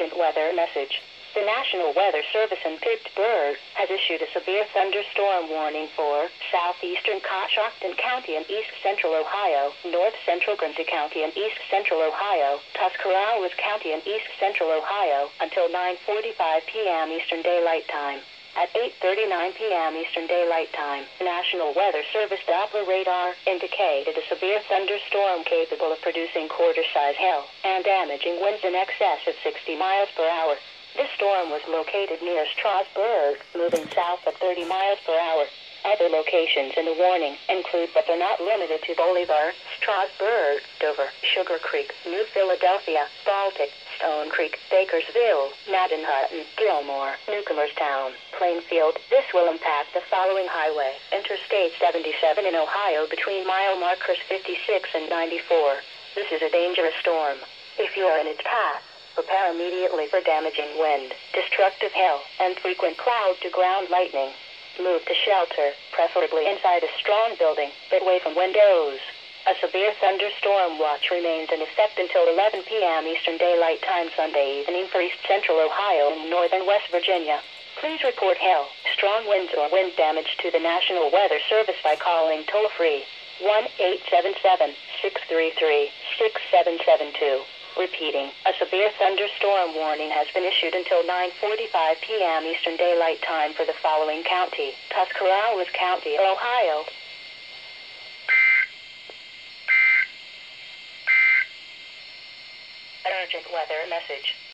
urgent weather message. The National Weather Service in Pittsburgh has issued a severe thunderstorm warning for southeastern Coshocton County and east central Ohio, north central Quincy County and east central Ohio, Tuscarawas County and east central Ohio until 9:45 p.m. Eastern Daylight Time. At 8:39 p.m. Eastern Daylight Time, the National Weather Service Doppler radar indicated a severe thunderstorm capable of producing quarter-size hail and damaging winds in excess of 60 miles per hour. This storm was located near Strasburg, moving south at 30 miles per hour. Other locations in the warning include but are not limited to Bolivar, Strasburg, Dover, Sugar Creek, New Philadelphia, Baltic, Stone Creek, Bakersville, Maddenhutton, Gilmore, Newcomerstown, Plainfield. This will impact the following highway: Interstate 77 in Ohio between mile markers 56 and 94. This is a dangerous storm. If you are in its path, prepare immediately for damaging wind, destructive hail, and frequent cloud-to-ground lightning. Move to shelter, preferably inside a strong building, but away from windows. A severe thunderstorm watch remains in effect until 11 p.m. Eastern Daylight Time Sunday evening for east central Ohio and northern West Virginia. Please report hail, strong winds, or wind damage to the National Weather Service by calling toll-free 1-877-633-6772. Repeating, a severe thunderstorm warning has been issued until 9:45 p.m. Eastern Daylight Time for the following county: Tuscarawas County, Ohio. Urgent weather message.